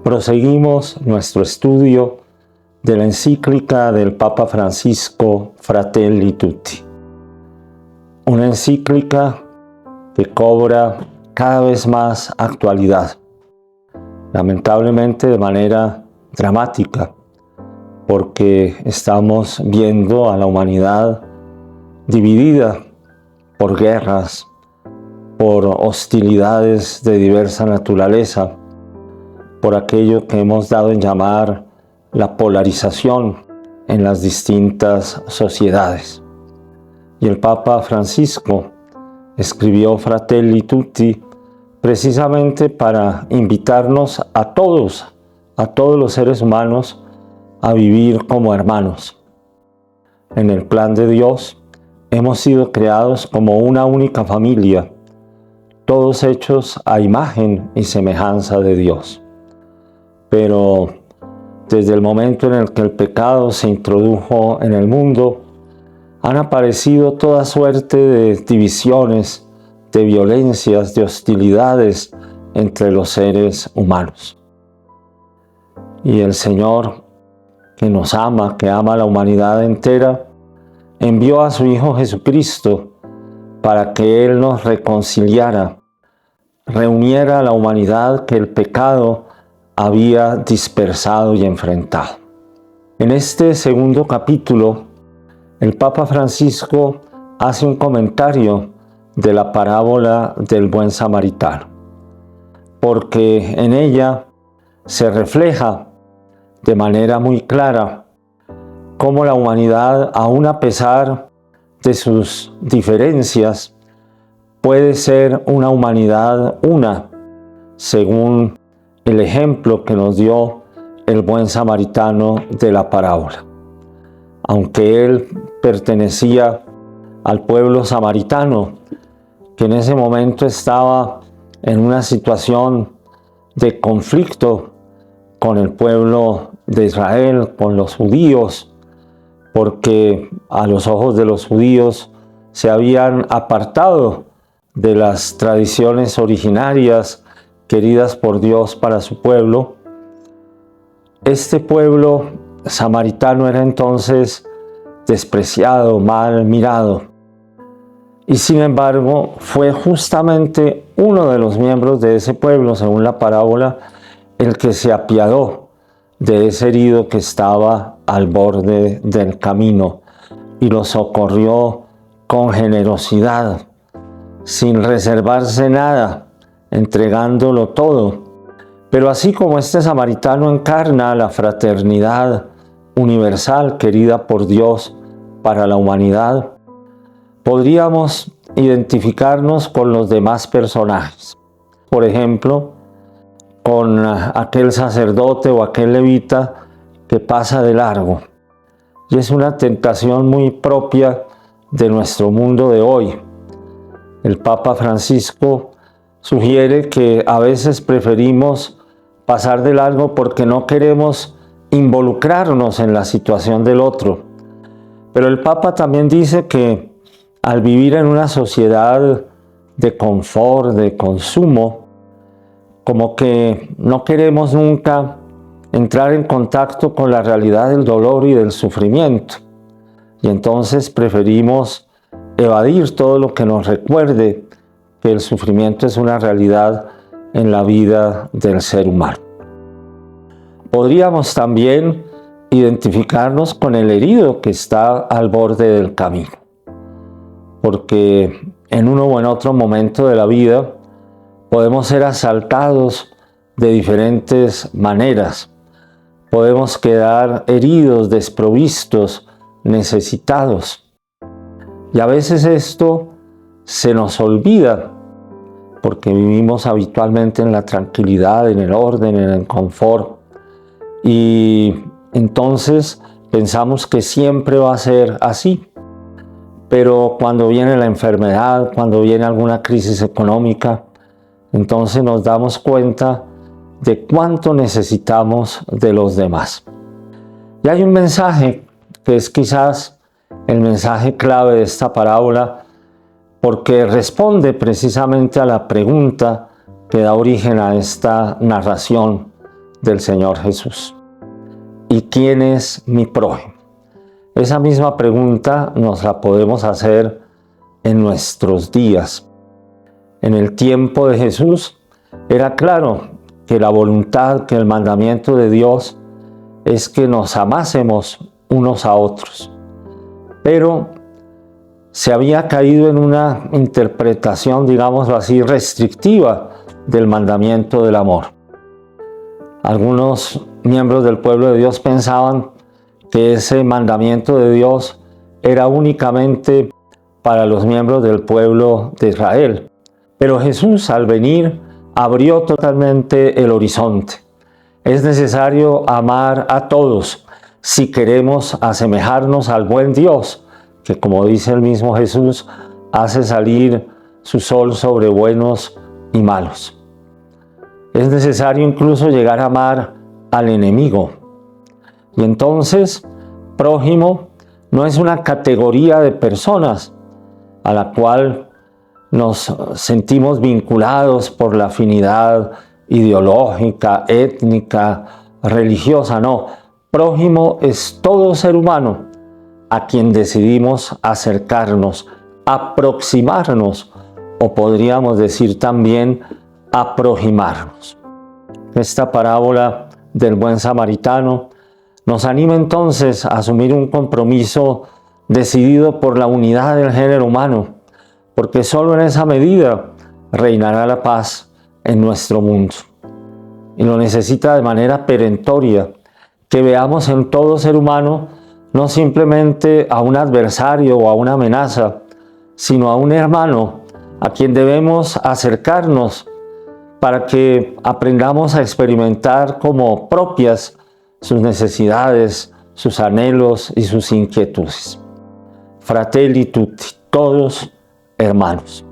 Proseguimos nuestro estudio de la encíclica del Papa Francisco Fratelli Tutti. Una encíclica que cobra cada vez más actualidad, lamentablemente de manera dramática, porque estamos viendo a la humanidad dividida por guerras, por hostilidades de diversa naturaleza, por aquello que hemos dado en llamar la polarización en las distintas sociedades. Y el Papa Francisco escribió Fratelli Tutti precisamente para invitarnos a todos los seres humanos a vivir como hermanos. En el plan de Dios hemos sido creados como una única familia, todos hechos a imagen y semejanza de Dios. Pero desde el momento en el que el pecado se introdujo en el mundo, han aparecido toda suerte de divisiones, de violencias, de hostilidades entre los seres humanos. Y el Señor, que nos ama, que ama a la humanidad entera, envió a su Hijo Jesucristo para que Él nos reconciliara, reuniera a la humanidad que el pecado había dispersado y enfrentado. En este segundo capítulo, el Papa Francisco hace un comentario de la parábola del buen samaritano, porque en ella se refleja de manera muy clara cómo la humanidad, aun a pesar de sus diferencias, puede ser una humanidad una, según el ejemplo que nos dio el buen samaritano de la parábola. Aunque él pertenecía al pueblo samaritano, que en ese momento estaba en una situación de conflicto con el pueblo de Israel, con los judíos, porque a los ojos de los judíos se habían apartado de las tradiciones originarias queridas por Dios para su pueblo. Este pueblo samaritano era entonces despreciado, mal mirado. Y sin embargo, fue justamente uno de los miembros de ese pueblo, según la parábola, el que se apiadó de ese herido que estaba al borde del camino y lo socorrió con generosidad, sin reservarse nada, entregándolo todo. Pero así como este samaritano encarna la fraternidad universal querida por Dios para la humanidad, podríamos identificarnos con los demás personajes. Por ejemplo, con aquel sacerdote o aquel levita que pasa de largo. Y es una tentación muy propia de nuestro mundo de hoy. El Papa Francisco sugiere que a veces preferimos pasar de largo porque no queremos involucrarnos en la situación del otro. Pero el Papa también dice que al vivir en una sociedad de confort, de consumo, como que no queremos nunca entrar en contacto con la realidad del dolor y del sufrimiento. Y entonces preferimos evadir todo lo que nos recuerde que el sufrimiento es una realidad en la vida del ser humano. Podríamos también identificarnos con el herido que está al borde del camino, porque en uno o en otro momento de la vida podemos ser asaltados de diferentes maneras, podemos quedar heridos, desprovistos, necesitados. Y a veces esto se nos olvida porque vivimos habitualmente en la tranquilidad, en el orden, en el confort. Y entonces pensamos que siempre va a ser así. Pero cuando viene la enfermedad, cuando viene alguna crisis económica, entonces nos damos cuenta de cuánto necesitamos de los demás. Y hay un mensaje que es quizás el mensaje clave de esta parábola, porque responde precisamente a la pregunta que da origen a esta narración del Señor Jesús. ¿Y quién es mi prójimo? Esa misma pregunta nos la podemos hacer en nuestros días. En el tiempo de Jesús era claro que la voluntad, que el mandamiento de Dios es que nos amásemos unos a otros. Pero se había caído en una interpretación, digámoslo así, restrictiva del mandamiento del amor. Algunos miembros del pueblo de Dios pensaban que ese mandamiento de Dios era únicamente para los miembros del pueblo de Israel. Pero Jesús, al venir, abrió totalmente el horizonte. Es necesario amar a todos si queremos asemejarnos al buen Dios, que, como dice el mismo Jesús, hace salir su sol sobre buenos y malos. Es necesario incluso llegar a amar al enemigo. Y entonces, prójimo no es una categoría de personas a la cual nos sentimos vinculados por la afinidad ideológica, étnica, religiosa. No, prójimo es todo ser humano a quien decidimos acercarnos, aproximarnos, o podríamos decir también aproximarnos. Esta parábola del buen samaritano nos anima entonces a asumir un compromiso decidido por la unidad del género humano, porque solo en esa medida reinará la paz en nuestro mundo. Y lo necesita de manera perentoria, que veamos en todo ser humano no simplemente a un adversario o a una amenaza, sino a un hermano a quien debemos acercarnos para que aprendamos a experimentar como propias sus necesidades, sus anhelos y sus inquietudes. Fratelli tutti, todos hermanos.